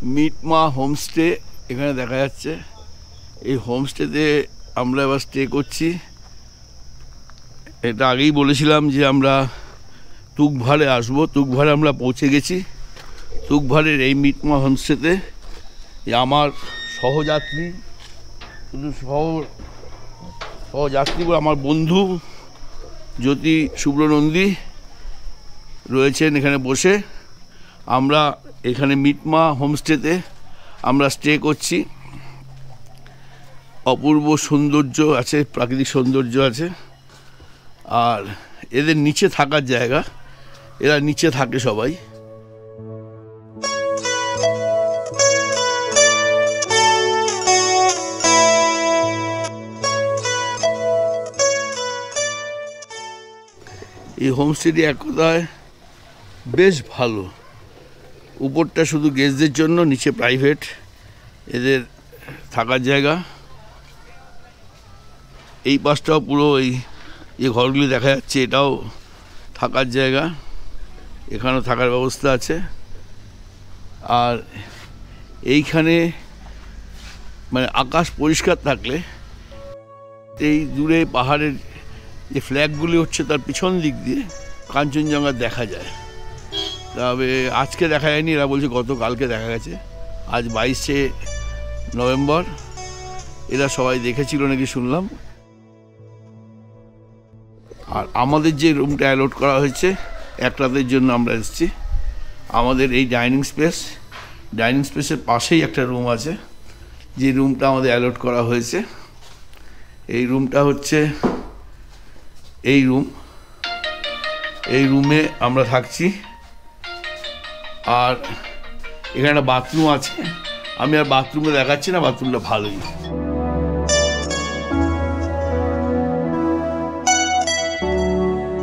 মিটমা homestay এখানে দেখা যাচ্ছে। এই হোমস্টেতে আমরা এবার স্টে করছি। এটা আগেই বলেছিলাম যে আমরা তুকভারে আসবো। তুকভারে আমরা পৌঁছে গেছি। তুকভারের এই মিটমা হোমস্টেতে আমার সহযাত্রী, শুধু সহযাত্রী আমার বন্ধু জ্যোতি শুভ্র নন্দী রয়েছেন এখানে বসে। আমরা এখানে মিটমা হোমস্টেতে আমরা স্টে করছি। অপূর্ব সৌন্দর্য আছে, প্রাকৃতিক সৌন্দর্য আছে। আর এদের নিচে থাকার জায়গা, এরা নিচে থাকে সবাই। এই হোমস্টেটি এক কথায় বেশ ভালো। উপরটা শুধু গেস্টদের জন্য, নিচে প্রাইভেট এদের থাকার জায়গা। এই পাশটাও পুরো এই যে ঘরগুলি দেখা যাচ্ছে এটাও থাকার জায়গা, এখানেও থাকার ব্যবস্থা আছে। আর এইখানে মানে আকাশ পরিষ্কার থাকলে এই দূরে পাহাড়ের যে ফ্ল্যাগগুলি হচ্ছে তার পিছন দিক দিয়ে কাঞ্চনজঙ্ঘা দেখা যায়। তবে আজকে দেখা যায়নি, এরা বলছে গতকালকে দেখা গেছে। আজ 22শে নভেম্বর, এরা সবাই দেখেছিল নাকি শুনলাম। আর আমাদের যে রুমটা অ্যালট করা হয়েছে এক রাতের জন্য আমরা এসেছি। আমাদের এই ডাইনিং স্পেসের পাশেই একটা রুম আছে, যে রুমটা আমাদের অ্যালট করা হয়েছে। এই রুমটা হচ্ছে এই রুমে আমরা থাকছি। আর এখানে একটা বাথরুম আছে, আমি আর বাথরুমে দেখাচ্ছি না, বাথরুমটা ভালোই।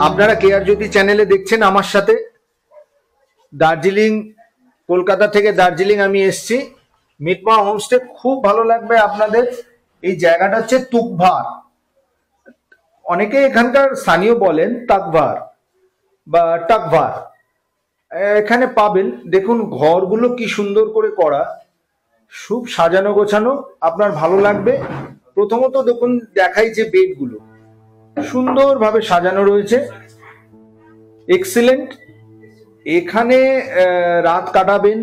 আপনারা কেআরজ্যোতি চ্যানেলে দেখছেন আমার সাথে। দার্জিলিং, কলকাতা থেকে দার্জিলিং আমি এসছি। মিটমা হোমস্টে খুব ভালো লাগবে আপনাদের। এই জায়গাটা হচ্ছে তুকভার, অনেকে এখানকার স্থানীয় বলেন তাকভার বা টাকভার। এখানে পাবেন, দেখুন ঘরগুলো কি সুন্দর করে করা, খুব সাজানো গোছানো, আপনার ভালো লাগবে। প্রথমত দেখুন, দেখাই যে বেডগুলো সুন্দরভাবে সাজানো রয়েছে, এক্সিলেন্ট। এখানে রাত কাটাবেন।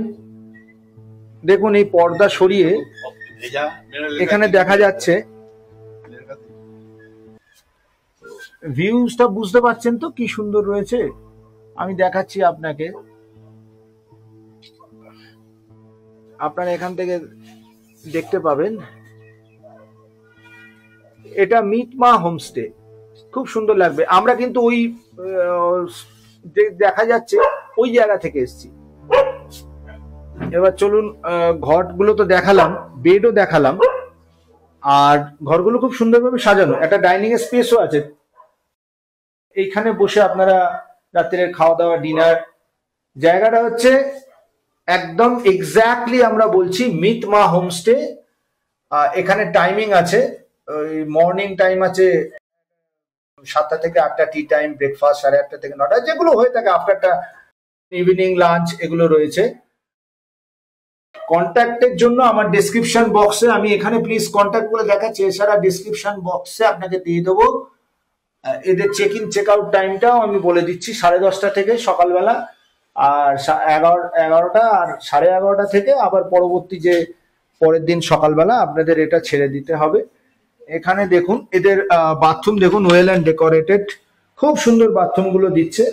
দেখুন এই পর্দা সরিয়ে এখানে দেখা যাচ্ছে ভিউজটা, বুঝতে পারছেন তো কি সুন্দর রয়েছে। আমি দেখাচ্ছি আপনাকে, আপনারা এখান থেকে দেখতে পাবেন। এটা মিটমা হোমস্টে, খুব সুন্দর লাগবে। আমরা কিন্তু ওই দেখা যাচ্ছে ওই জায়গা থেকে এসেছি। এবার চলুন, ঘরগুলো তো দেখালাম, বেডও দেখালাম, আর ঘরগুলো খুব সুন্দরভাবে সাজানো। একটা ডাইনিং স্পেসও আছে, এইখানে বসে আপনারা রাত্রের খাওয়া দাওয়া, ডিনার। জায়গাটা হচ্ছে একদম এক্স্যাক্টলি আমরা বলছি মিটমা হোমস্টে। এখানে টাইমিং আছে, ওই মর্নিং টাইম আছে 7টা থেকে 8টা, টি টাইম, ব্রেকফাস্ট 8:30 থেকে 9টা, যেগুলো হয়ে থাকে। আফটারটা ইভিনিং লাঞ্চ এগুলো রয়েছে। কন্ট্যাক্টের জন্য আমার ডেসক্রিপশন বক্সে, আমি এখানে প্লিজ কন্ট্যাক্ট করে দেখাচ্ছি, এছাড়া ডেসক্রিপশন বক্সে আপনাকে দিয়ে দেবো। এদের চেক ইন চেক আউট টাইমটাও আমি বলে দিচ্ছি, 10:30 থেকে সকালবেলা, আর 11টা আর 11:30 থেকে আবার পরবর্তী যে পরের দিন সকালবেলা আপনাদের এটা ছেড়ে দিতে হবে। এখানে দেখুন এদের বাথরুম দেখুন, ওয়েল অ্যান্ড ডেকোরেটেড, খুব সুন্দর বাথরুমগুলো দিচ্ছে।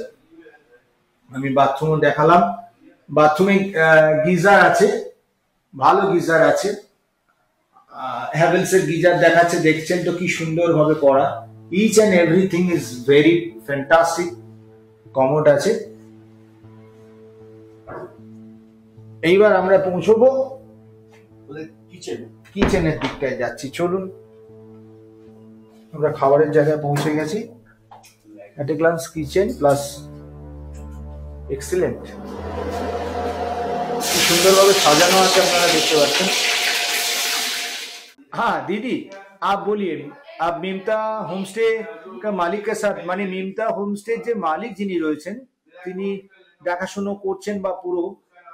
আমি বাথরুমও দেখালাম। বাথরুমে গিজার আছে, ভালো গিজার আছে, হ্যাভেলস এর গিজার দেখাচ্ছে, দেখছেন তো কি সুন্দর ভাবে করা। Each and everything is very fantastic. Commode আছে। এইবার আমরা পৌঁছবো কিচেনের দিকটায় যাচ্ছি। চলুন, আমরা খাবারের জায়গায় পৌঁছে গেছি। At a glance kitchen plus excellent, কি সুন্দরভাবে সাজানো আছে আপনারা দেখতে পাচ্ছেন। हाँ दीदी, आप बोलिए, आप মিমতা হোমস্টে का मालिक के साथ, মানে মিমতা হোমস্টে যে মালিক যিনি রয়েছেন তিনি দেখাশোনা করছেন বা পুরো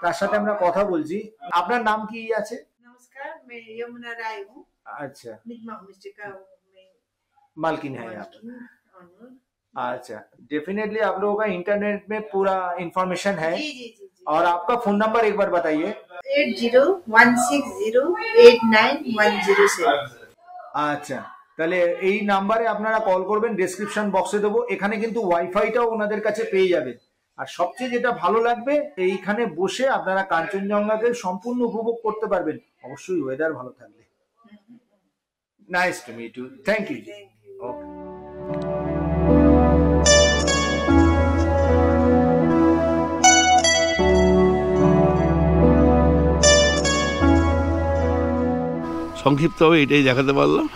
তার সাথে আমরা কথা বলছি। আপনার নাম কি আছে? नमस्कार, मैं यमुना राय हूँ। अच्छा, मिगमा होमस्टे का मैं मालकिन है आप? मालकिन हूँ। अच्छा, डेफिनेटली आप लोगों का इंटरनेट में पूरा इंफॉर्मेशन है। जी जी जी जी। और आपका फोन नंबर एक बार बताइए। 8016089107। আচ্ছা, তাহলে এই নাম্বারে আপনারা কল করবেন, ডেসক্রিপশন বক্সে দেবো। এখানে কিন্তু ওয়াইফাইটাও ওনাদের কাছে পেয়ে যাবেন। আর সবচেয়ে যেটা ভালো লাগবে, এইখানে বসে আপনারা কাঞ্চনজঙ্ঘাকে সম্পূর্ণ উপভোগ করতে পারবেন, অবশ্যই ওয়েদার ভালো থাকলে। Nice to meet you, thank you. Okay. সংক্ষিপ্তভাবে এটাই দেখাতে পারলাম।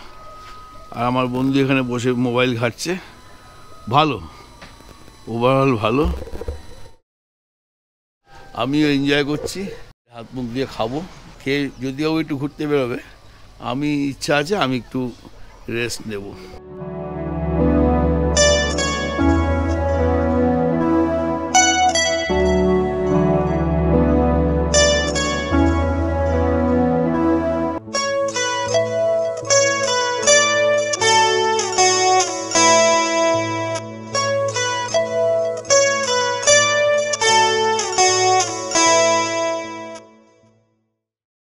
আর আমার বন্ধু এখানে বসে মোবাইল ঘাঁটছে। ভালো, ওভারঅল ভালো। আমিও এনজয় করছি, হাত মুখ দিয়ে খাবো, খেয়ে যদিও একটু ঘুরতে বেরোবে, আমি ইচ্ছা আছে আমি একটু রেস্ট নেব।